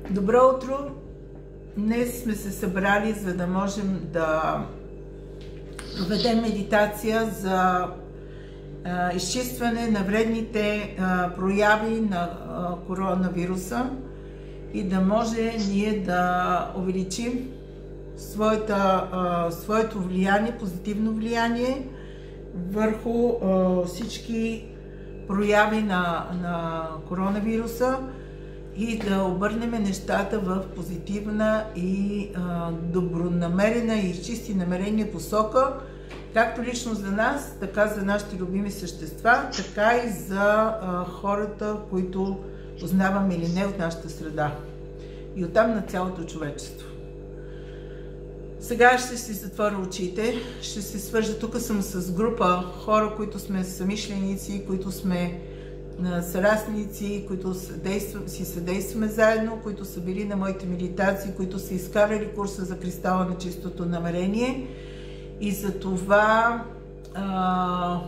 Добро утро! Днес сме се събрали, за да можем да проведем медитация за изчистване на вредните прояви на коронавируса и да може ние да увеличим своето влияние, позитивно влияние върху всички прояви на коронавируса и да обърнем нещата в позитивна и добронамерена и чисти намерения посока, както лично за нас, така за нашите любими същества, така и за хората, които познаваме или не от нашата среда. И оттам на цялото човечество. Сега ще си затворя очите, ще се свържа. Тук съм с група хора, които сме съмишленици, които сме сърастници, които си съдействаме заедно, които са били на моите медитации, които са изкарали курса за кристала на чистото намерение. И за това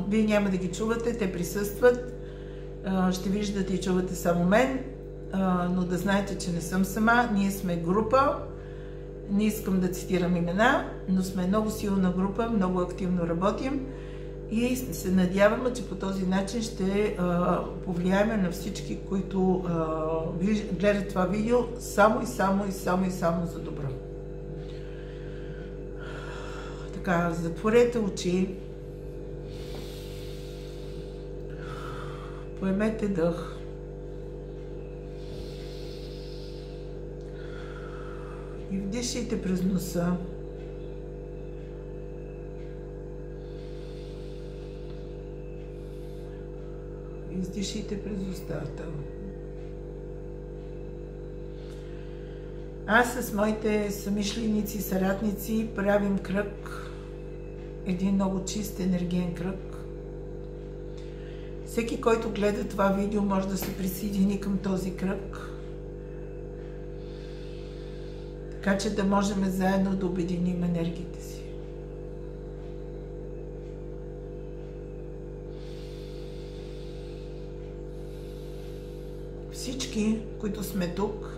вие няма да ги чувате, те присъстват. Ще виждате и чувате само мен, но да знаете, че не съм сама. Ние сме група. Не искам да цитирам имена, но сме много силна група, много активно работим и се надяваме, че по този начин ще повлияем на всички, които гледат това видео само за добро. Така, затворете очи, поемете дъх. И вдишайте през носа. Издишайте през устата. Аз с моите съмишленици, съратници правим кръг. Един много чист енергиен кръг. Всеки, който гледа това видео, може да се присъедини към този кръг. Така че да можем заедно да обединим енергиите си. Всички, които сме тук,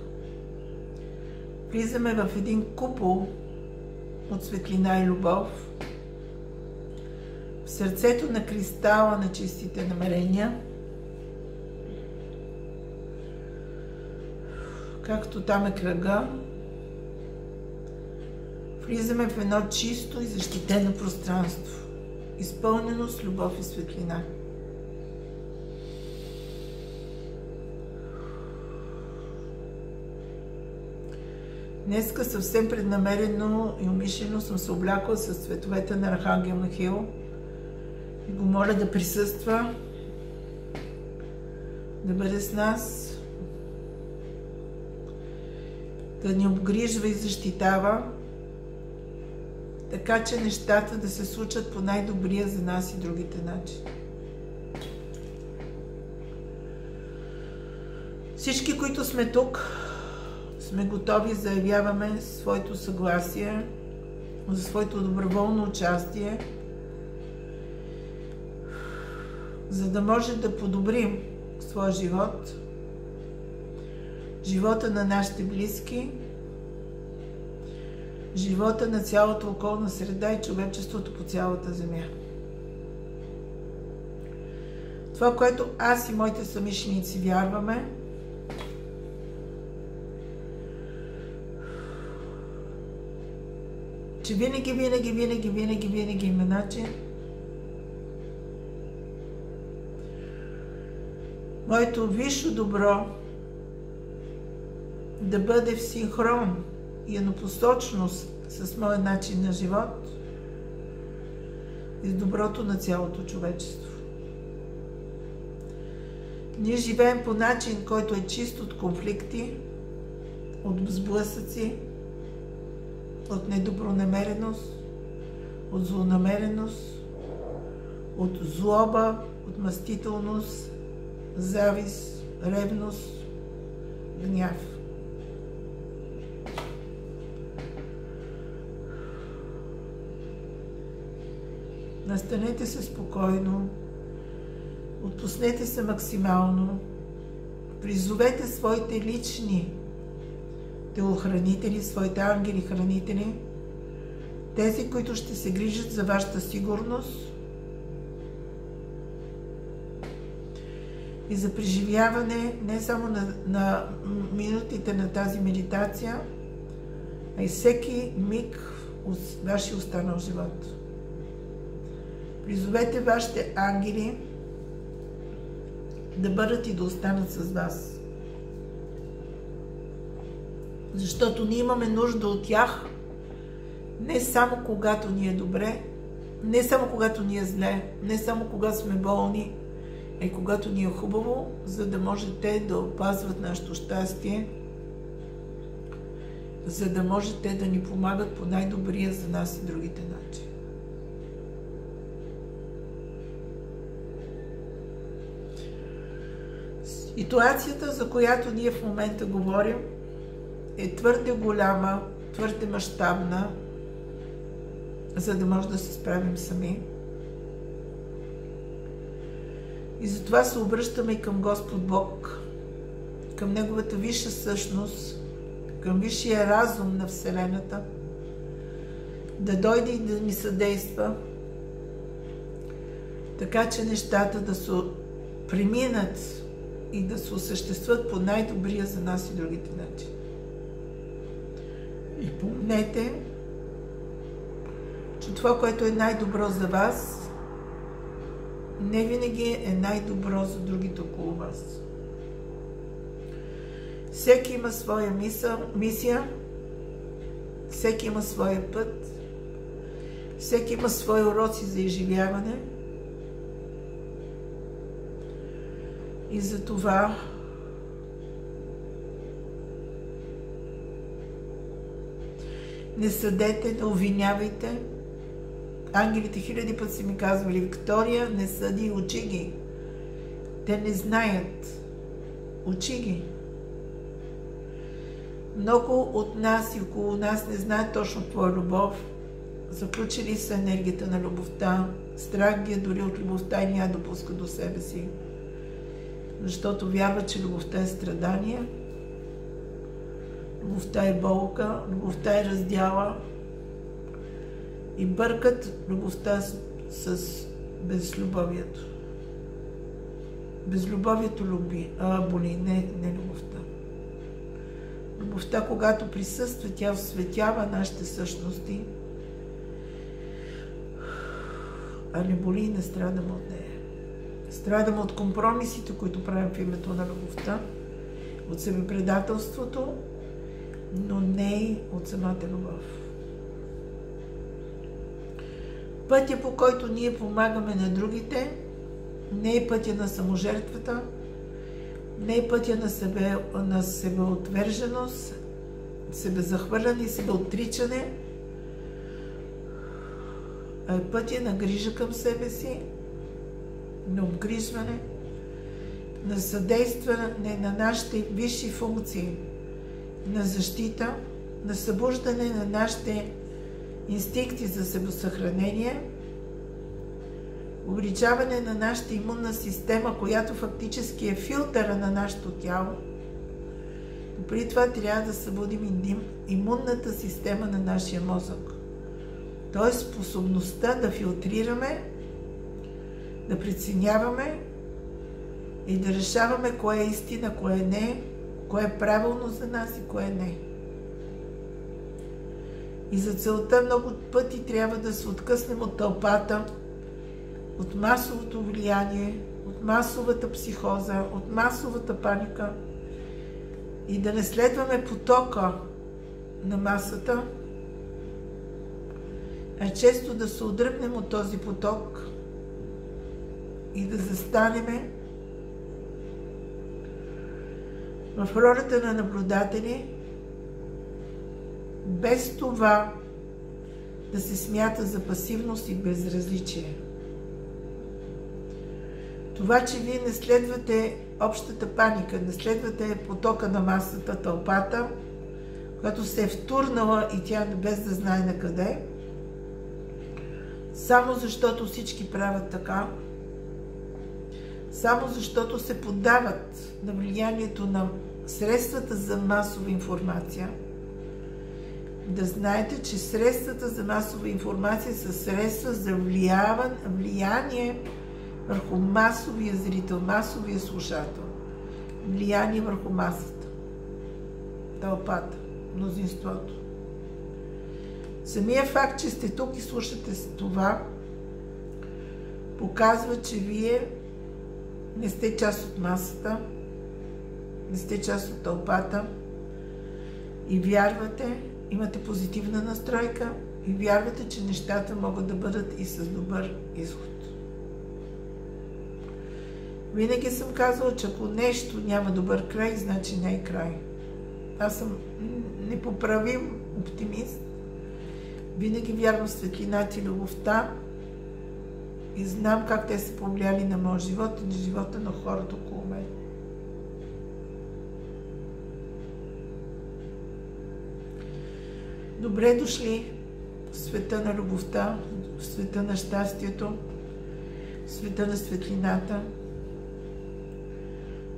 влизаме в един купол от светлина и любов, в сърцето на кристала на чистите намерения, както там е кръга. Влизаме в едно чисто и защитено пространство, изпълнено с любов и светлина. Днеска съвсем преднамерено и умишлено съм се облякла с цветовете на Архангел Михаил и го моля да присъства, да бъде с нас, да ни обгрижва и защитава, така че нещата да се случат по най-добрия за нас и другите начин. Всички, които сме тук, сме готови, заявяваме своето съгласие, за своето доброволно участие, за да може да подобрим своя живот, живота на нашите близки, живота на цялата околна среда и човечеството по цялата земя. Това, което аз и моите съмишленици вярваме, че винаги има начин моето висше добро да бъде в синхрон и еднопосочност с моя начин на живот и с доброто на цялото човечество. Ние живеем по начин, който е чист от конфликти, от сблъсъци, от недобронамереност, от злонамереност, от злоба, от мъстителност, завист, ревност, гняв. Настанете се спокойно, отпуснете се максимално, призовете своите лични телохранители, своите ангели-хранители, тези, които ще се грижат за вашата сигурност и за преживяване не само на минутите на тази медитация, а и всеки миг от вашия останал живот. Призовете вашите ангели да бъдат и да останат с вас. Защото ние имаме нужда от тях не само когато ни е добре, не само когато ни е зле, не само когато сме болни, а и когато ни е хубаво, за да може те да опазват нашето щастие, за да може те да ни помагат по най-добрия за нас и другите начин. Ситуацията, за която ние в момента говорим, е твърде голяма, твърде мащабна, за да може да се справим сами. И затова се обръщаме и към Господ Бог, към Неговата висша същност, към висшия разум на Вселената, да дойде и да ни съдейства, така че нещата да се преминат и да се осъществят по най-добрия за нас и другите начини. И помнете, че това, което е най-добро за вас, не винаги е най-добро за другите около вас. Всеки има своя мисия, всеки има своя път, всеки има свои уроци за изживяване. И за това не съдете, не обвинявайте. Ангелите хиляди път са ми казвали: Виктория, не съди, учи ги. Те не знаят. Учи ги. Много от нас и около нас не знаят точно твоя любов. Заключили са енергията на любовта. Страх ги е дори от любовта и няма да допуска до себе си. Защото вярват, че любовта е страдание, любовта е болка, любовта е раздяла и бъркат любовта с безлюбовието. Безлюбовието боли, не любовта. Любовта, когато присъства, тя осветява нашите същности, а не боли и не страдаме от нея. Страдаме от компромисите, които правим в името на любовта, от себепредателството, но не и от самата любов. Пътя, по който ние помагаме на другите, не е пътя на саможертвата, не е пътя на себеотверженост, себезахвърляне и себеотричане, а е пътя на грижа към себе си, на обгрижване, на съдействане на нашите висши функции, на защита, на събуждане на нашите инстинкти за себесъхранение, увеличаване на нашата имунна система, която фактически е филтъра на нашето тяло. Но преди това трябва да събудим имунната система на нашия мозък. Т.е. способността да филтрираме, да преценяваме и да решаваме кое е истина, кое не, кое е правилно за нас и кое не. И за целта много пъти трябва да се откъснем от тълпата, от масовото влияние, от масовата психоза, от масовата паника и да не следваме потока на масата, а често да се отдръпнем от този поток и да застанеме в ролята на наблюдатели, без това да се смята за пасивност и безразличие. Това, че вие не следвате общата паника, не следвате потока на масата, тълпата, която се е втурнала и тя без да знае на къде, само защото всички правят така, само защото се поддават на влиянието на средствата за масова информация, да знаете, че средствата за масова информация са средства за влияние върху масовия зрител, масовия слушател. Влияние върху масата, тълпата, мнозинството. Самия факт, че сте тук и слушате това, показва, че вие не сте част от масата, не сте част от тълпата и вярвате, имате позитивна настройка и вярвате, че нещата могат да бъдат и с добър изход. Винаги съм казвала, че ако нещо няма добър край, значи не е край. Аз съм непоправим оптимист. Винаги вярвам в светлината и любовта и знам как те са повлияли на моя живот и на живота на хората около мен. Добре дошли в света на любовта, в света на щастието, в света на светлината.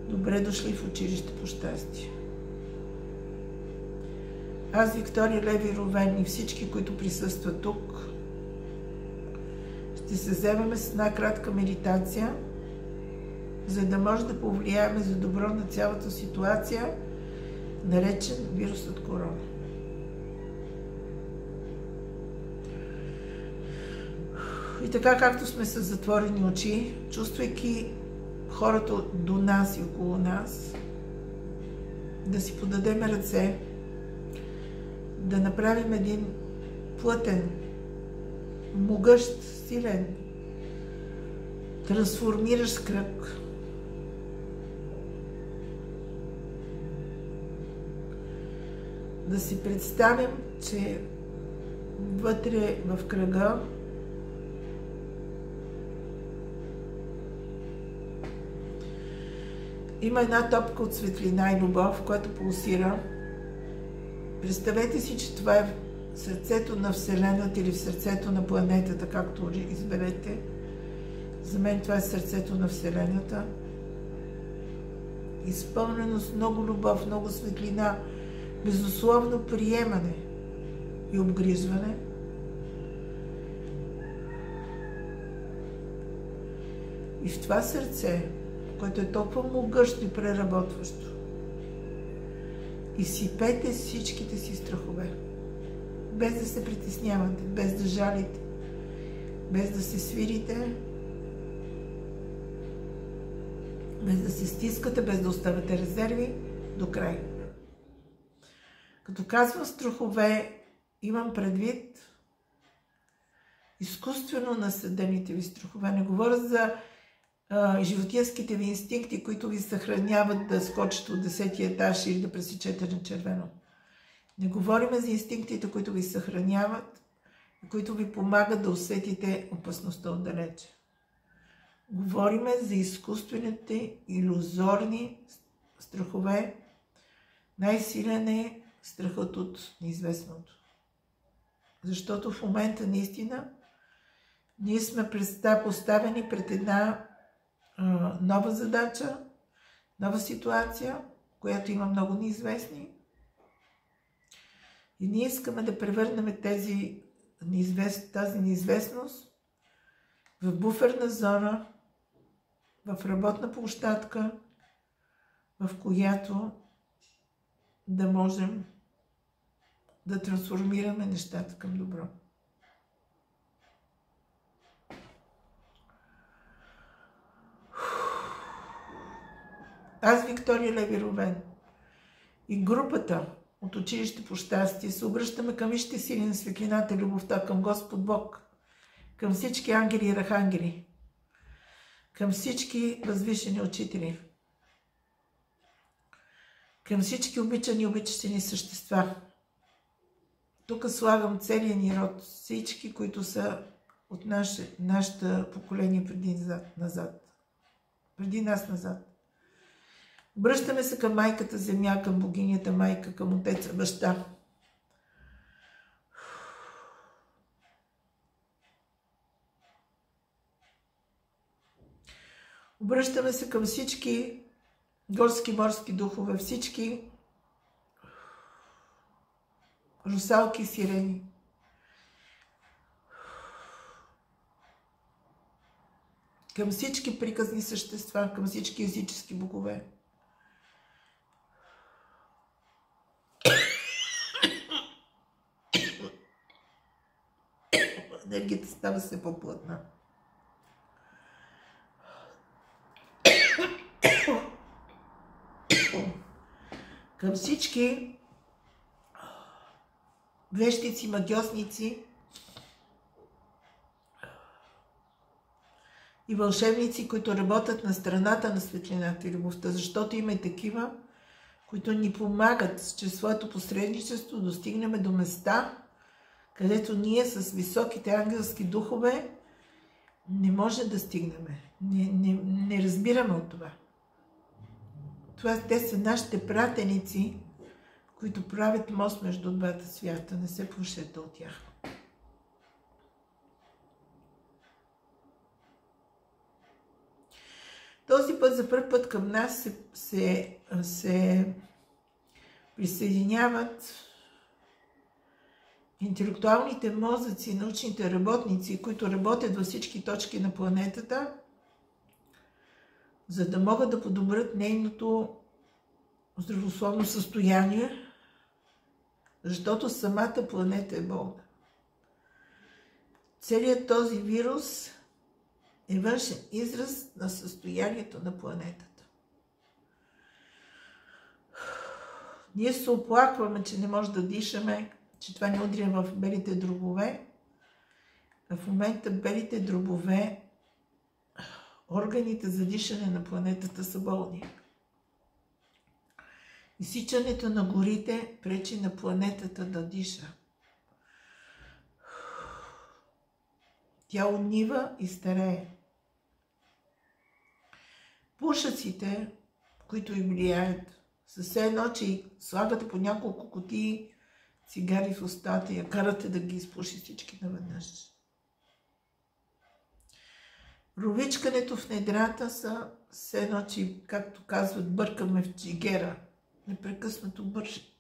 Добре дошли в училище по щастие. Аз, Виктория Леви Ровен и всички, които присъстват тук, ще се вземем с една кратка медитация, за да може да повлияем за добро на цялата ситуация, наречен вирусът корона. И така, както сме с затворени очи, чувствайки хората до нас и около нас, да си подадем ръце, да направим един плътен, могъщ, силен, трансформиращ кръг. Да си представим, че вътре в кръга има една топка от светлина и любов, която пулсира. Представете си, че това е в сърцето на Вселената или в сърцето на планетата, както изберете. За мен това е сърцето на Вселената. Изпълнено с много любов, много светлина, безусловно приемане и обгрижване. И в това сърце, което е толкова могъщо и преработващо, изсипете всичките си страхове, без да се притеснявате, без да жалите, без да се свирите, без да се стискате, без да оставате резерви до край. Като казвам страхове, имам предвид изкуствено насъдените ви страхове. Не говоря за животинските ви инстинкти, които ви съхраняват да скочите от 10-ти етаж или да пресечете на червено. Не говорим за инстинктите, които ви съхраняват и които ви помагат да усетите опасността отдалече. Говорим за изкуствените, илюзорни страхове. Най-силен е страхът от неизвестното. Защото в момента наистина ние сме поставени пред една нова задача, нова ситуация, която има много неизвестни. И ние искаме да превърнем тази неизвестност в буферна зона, в работна площадка, в която да можем да трансформираме нещата към добро. Аз, Виктория Леви Ровен, и групата от училище по щастие се обръщаме към висшите сили на светлината и любовта, към Господ Бог, към всички ангели и архангели, към всички възвишени учители, към всички обичани и обичащи ни същества. Тук слагам целия ни род, всички, които са от нашата поколение преди нас назад. Обръщаме се към майката земя, към богинята майка, към отеца баща. Обръщаме се към всички горски морски духове, всички русалки, сирени. Към всички приказни същества, към всички езически богове. Енергията става все по-плътна. Към всички вещици, магьосници и вълшебници, които работят на страната на светлината и любовта, защото има и такива, които ни помагат чрез своето посредничество да достигнем до места, където ние с високите ангелски духове не да стигнем. Не разбираме от това. Те са нашите пратеници, които правят мост между двата свята. Не се плашете от тях. Този път за първ път към нас се присъединяват интелектуалните мозъци, научните работници, които работят във всички точки на планетата, за да могат да подобрят нейното здравословно състояние, защото самата планета е болна. Целият този вирус е външен израз на състоянието на планетата. Ние се оплакваме, че не може да дишаме, че това не удря в белите дробове. В момента белите дробове, органите за дишане на планетата са болни. Изсичането на горите пречи на планетата да диша. Тя унива и старее. Пушаците, които им влияят, са все едно, че слагате по няколко кутии цигари в устата и я карате да ги изпуши всички наведнъж. Ровичкането в недрата са все едно, че, както казват, бъркаме в джигера. Непрекъснато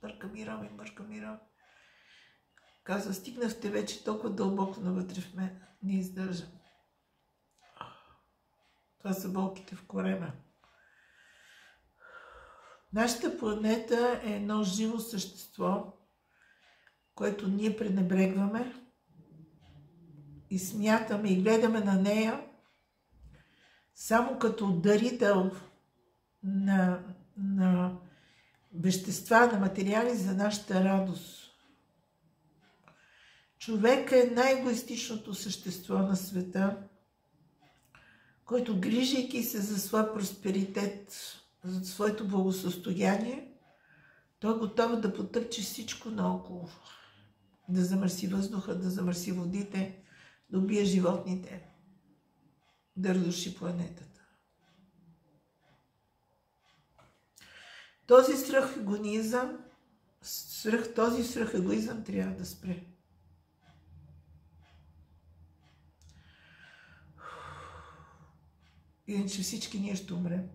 бъркам и рам. Казва, стигнахте вече толкова дълбоко навътре в мен. Не издържам. Това са болките в корема. Нашата планета е едно живо същество, което ние пренебрегваме и смятаме и гледаме на нея само като дарител на вещества, на материали за нашата радост. Човек е най-егоистичното същество на света, който, грижайки се за своя просперитет, за своето благосъстояние, той е готов да потъпче всичко наоколо. Да замърси въздуха, да замърси водите, да убие животните, да разруши планетата. Този свръхегоизъм трябва да спре. Иначе всички ние ще умрем.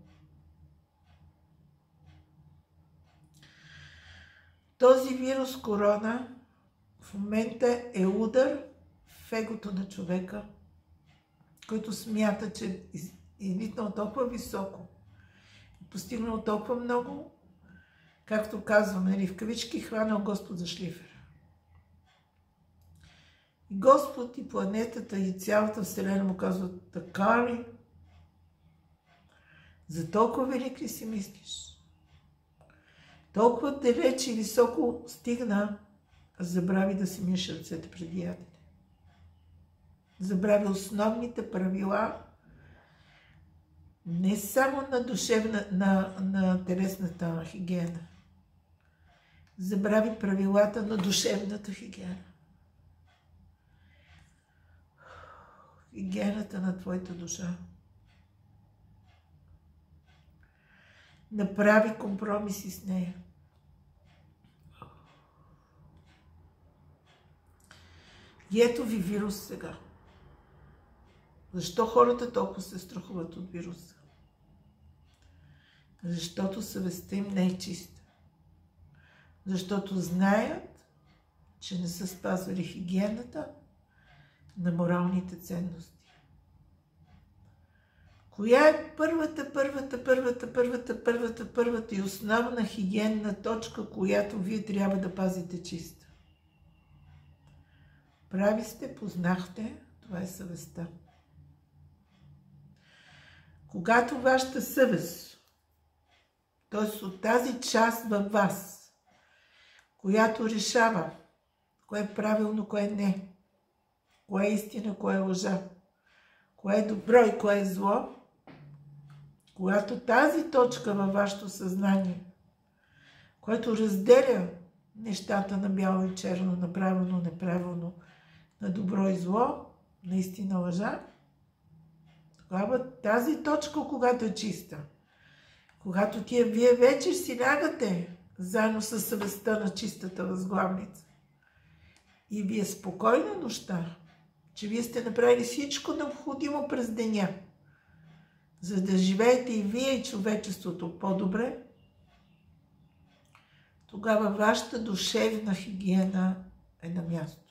Този вирус корона в момента е удар в егото на човека, който смята, че е излитнал толкова високо, постигнал толкова много, както казваме, в кавички, хванал Господ за шлифер. И Господ и планетата и цялата Вселена му казват, така ли? За толкова велик ли си мислиш? Толкова далеч и високо стигна, забрави да си миеш ръцете преди ядене. Забрави основните правила не само на телесната хигиена. Забрави правилата на душевната хигиена. Хигиената на твоята душа. Направи компромиси с нея. И ето ви вирус сега. Защо хората толкова се страхуват от вируса? Защото съвестта им не е чиста. Защото знаят, че не са спазвали хигиената на моралните ценности. Коя е първата и основна хигиенна точка, която вие трябва да пазите чиста? Прави сте, познахте, това е съвестта. Когато вашата съвест, т.е. от тази част във вас, която решава кое е правилно, кое не, кое е истина, кое е лъжа, кое е добро и кое е зло, когато тази точка във вашето съзнание, което разделя нещата на бяло и черно, на правилно, неправилно, на добро и зло, на истина, лъжа, тогава тази точка, когато е чиста, когато вие вече си лягате заедно с съвестта на чистата възглавница и ви е спокойна нощта, че вие сте направили всичко необходимо през деня, за да живеете и вие и човечеството по-добре, тогава вашата душевна хигиена е на място.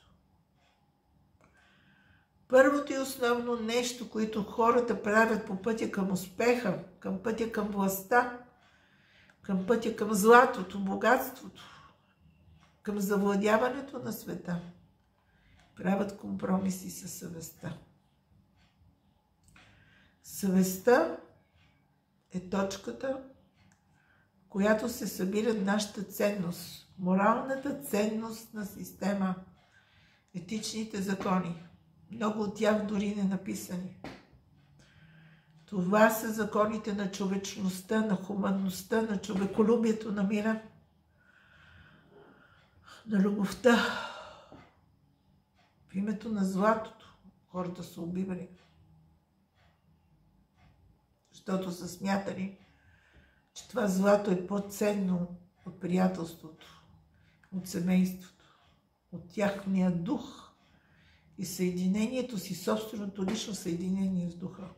Първото и основно нещо, което хората правят по пътя към успеха, към пътя към властта, към пътя към златото, богатството, към завладяването на света, правят компромиси със съвестта. Съвестта е точката, в която се събира нашата ценност, моралната ценност на система, етичните закони. Много от тях дори не написани. Това са законите на човечността, на хуманността, на човеколюбието, на мира, на любовта. В името на златото хората са убивали. Защото са смятали, че това злато е по-ценно от приятелството, от семейството, от тяхния дух и съединението си, собственото лично съединение с духа.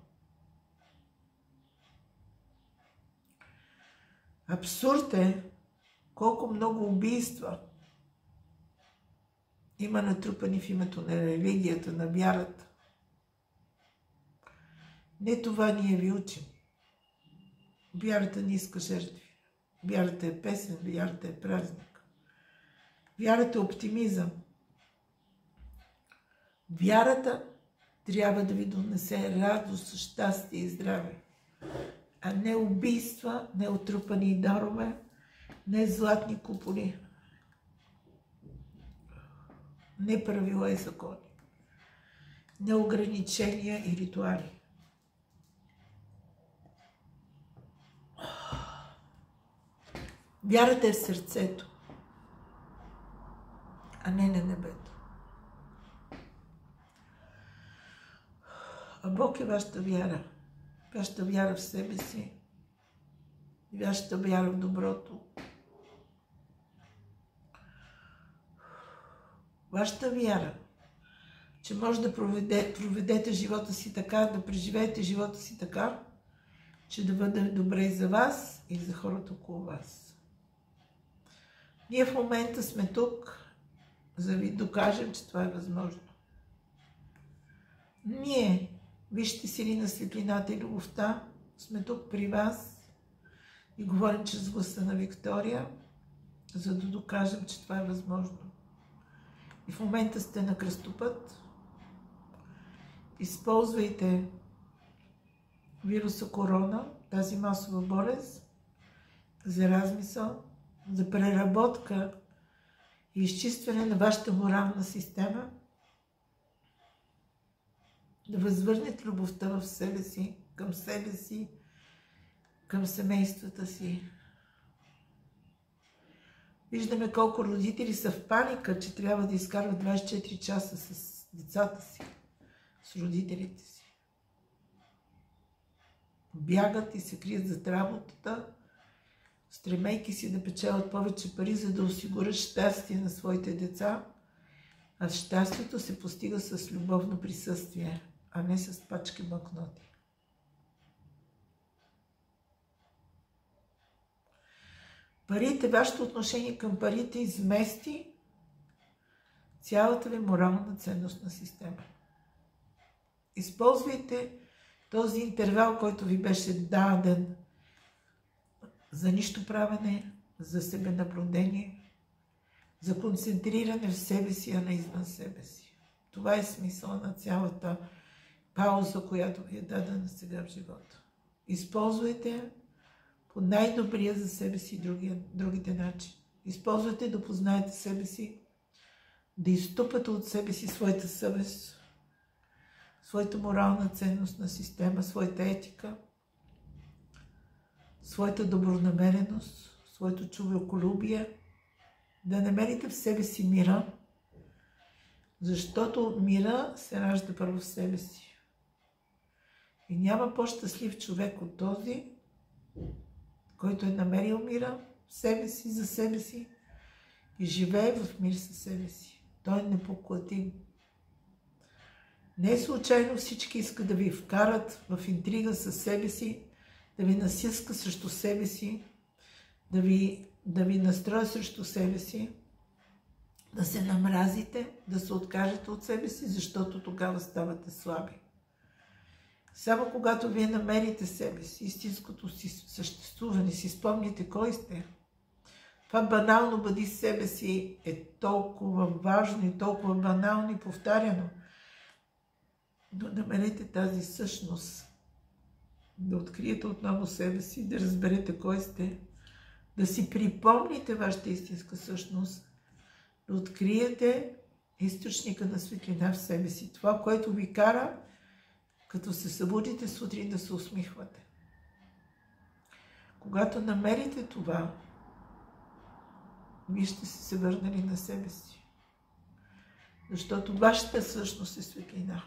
Абсурд е колко много убийства има натрупани в името на религията, на вярата. Не това ние ви учим. Вярата не иска жертви. Вярата е песен, вярата е празник. Вярата е оптимизъм. Вярата трябва да ви донесе радост, щастие и здраве, а не убийства, не отрупани дарове, не златни куполи, не правила и закони, не ограничения и ритуали. Вярата е в сърцето, а не на небето. А Бог е вашата вяра. Вашата вяра в себе си. Вашата вяра в доброто. Вашата вяра, че може да проведете живота си така, да преживеете живота си така, че да бъде добре и за вас, и за хората около вас. Ние в момента сме тук, за да ви докажем, че това е възможно. Ние, вижте сили на светлината и любовта, сме тук при вас и говорим чрез гласа на Виктория, за да докажем, че това е възможно. И в момента сте на кръстопът. Използвайте вируса корона, тази масова болест, за размисъл, за преработка и изчистване на вашата морална система, да възвърнете любовта в себе си, към семействата си. Виждаме колко родители са в паника, че трябва да изкарват 24 часа с децата си, с родителите си. Бягат и се крият зад работата, стремейки си да печелят повече пари, за да осигурят щастие на своите деца, а щастието се постига с любовно присъствие, а не с пачки банкноти. Парите, вашето отношение към парите измести цялата ви морална ценностна система. Използвайте този интервал, който ви беше даден за нищо правене, за себенаблюдение, за концентриране в себе си, а не извън себе си. Това е смисъл на цялата пауза, която ви е дадена сега в живота. Използвайте по най-добрия за себе си другите начини. Използвайте да познаете себе си, да изтупате от себе си своята съвест, своята морална ценностна система, своята етика, своята добронамереност, своето човеколюбие, да намерите в себе си мира, защото мира се ражда първо в себе си. И няма по-щастлив човек от този, който е намерил мира в себе си, за себе си и живее в мир със себе си. Той е непоклатим. Не е случайно всички искат да ви вкарат в интрига със себе си, да ви насиска срещу себе си, да ви настроя срещу себе си, да се намразите, да се откажете от себе си, защото тогава ставате слаби. Само когато вие намерите себе си, истинското си съществуване, си спомните кой сте, това банално бъди себе си е толкова важно и толкова банално и повтаряно. Но намерете тази същност, да откриете отново себе си, да разберете кой сте, да си припомните вашата истинска същност, да откриете източника на светлина в себе си. Това, което ви кара, като се събудите сутрин, да се усмихвате. Когато намерите това, вие ще се върнали на себе си. Защото вашата същност е светлина.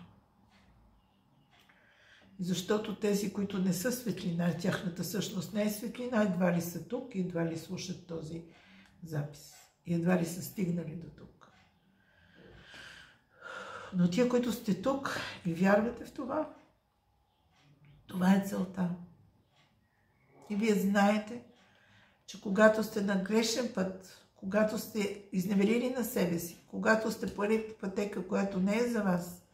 Защото тези, които не са светлина, тяхната същност не е светлина, едва ли са тук, едва ли слушат този запис. И едва ли са стигнали до тук. Но тия, които сте тук и вярвате в това, това е целта. И вие знаете, че когато сте на грешен път, когато сте изневерили на себе си, когато сте поели пътека, която не е за вас,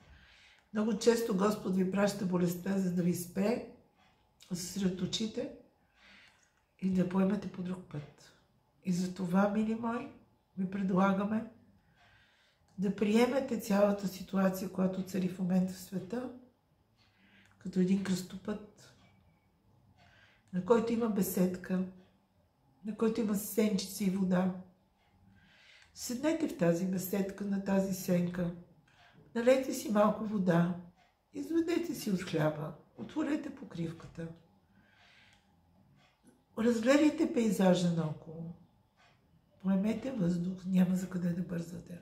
много често Господ ви праща болестта, за да ви спре, да се съсредоточите и да поемете по друг път. И за това, мили мои, ви предлагаме да приемете цялата ситуация, която цари в момента в света, като един кръстопът, на който има беседка, на който има сенчици и вода. Седнете в тази беседка, на тази сенка, налейте си малко вода, изведете си от хляба, отворете покривката, разгледайте пейзажа наоколо, поемете въздух, няма за къде да бързате.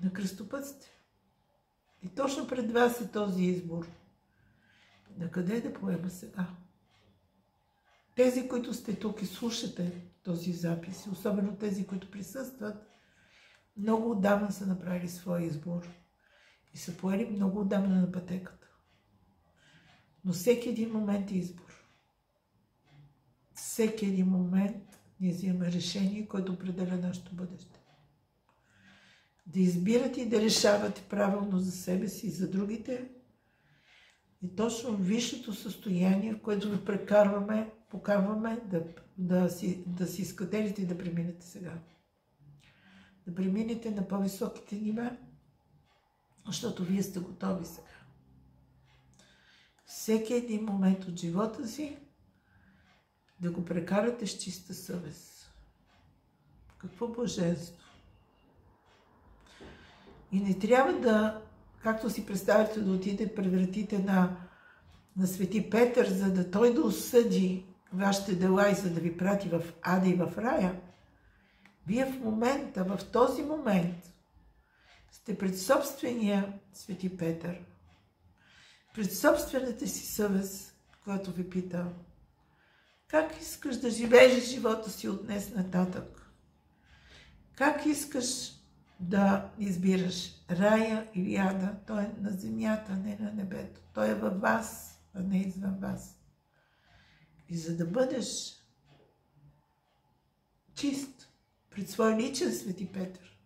На кръстопът сте. И точно пред вас е този избор. На къде да поема сега? Тези, които сте тук и слушате този запис, особено тези, които присъстват, много отдавна са направили своя избор и са поели много отдавна на пътеката. Но всеки един момент е избор. Всеки един момент ние взимаме решение, което определя нашето бъдеще. Да избирате и да решавате правилно за себе си и за другите е точно висшето състояние, в което ви покарваме да си изкателите и да преминете сега. Да преминете на по-високите нива, защото вие сте готови сега. Всеки един момент от живота си да го прекарате с чиста съвест. Какво блаженство! И не трябва да, както си представите, да отидете превратите на Свети Петър, за да той да осъди вашите дела и за да ви прати в ада и в рая. Вие в момента, в този момент, сте пред собствения Свети Петър, пред собствената си съвест, която ви пита: как искаш да живееш живота си от днес нататък? Как искаш да избираш рая или ада? Той е на земята, не на небето. Той е във вас, а не извън вас. И за да бъдеш чист пред своя личен Свети Петър.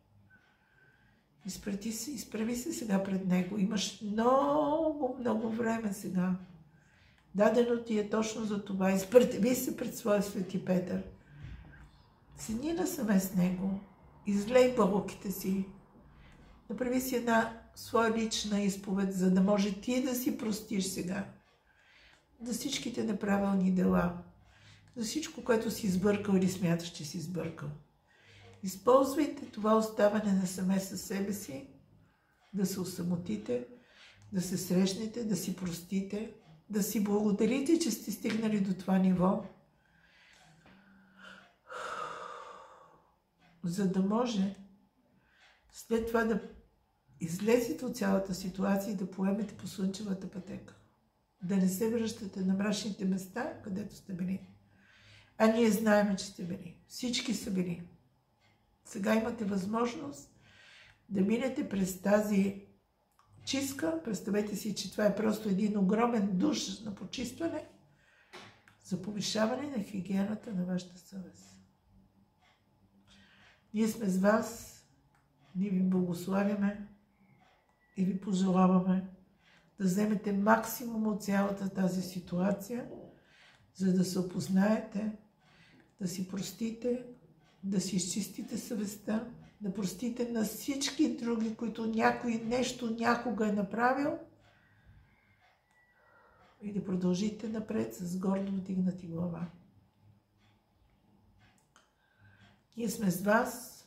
Изправи се сега пред него. Имаш много, много време сега. Дадено ти е точно за това. Изправи се пред своя Свети Петър. Седни насаме с него. Излей бълките си. Направи си една своя лична изповед, за да може ти да си простиш сега. За всичките неправилни дела. За всичко, което си сбъркал или смяташ, че си сбъркал. Използвайте това оставане насаме със себе си, да се осамотите, да се срещнете, да си простите, да си благодарите, че сте стигнали до това ниво, за да може след това да излезете от цялата ситуация и да поемете по слънчевата пътека. Да не се връщате на мрачните места, където сте били. А ние знаем, че сте били. Всички са били. Сега имате възможност да минете през тази чистка. Представете си, че това е просто един огромен душ на почистване за повишаване на хигиената на вашата съвест. Ние сме с вас, ние ви благославяме и ви пожелаваме да вземете максимум от цялата тази ситуация, за да се опознаете, да си простите, да си изчистите съвестта, да простите на всички други, които някой нещо някога е направил и да продължите напред с гордо вдигнати глава. Ние сме с вас,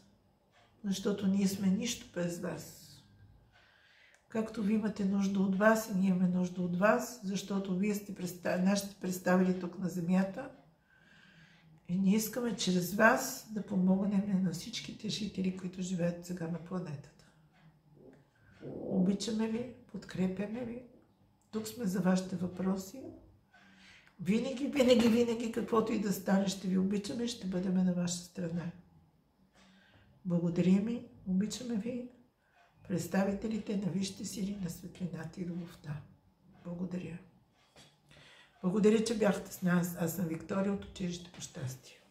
защото ние сме нищо без вас. Както ви имате нужда от вас и ние имаме нужда от вас, защото вие сте нашите представили тук на земята и ние искаме чрез вас да помогнем на всичките жители, които живеят сега на планетата. Обичаме ви, подкрепяме ви. Тук сме за вашите въпроси. Винаги, каквото и да стане, ще ви обичаме и ще бъдем на ваша страна. Благодарим ви, обичаме ви, представителите на висшите сили на светлината и любовта. Благодаря. Благодаря, че бяхте с нас. Аз съм Виктория от Училище по щастие.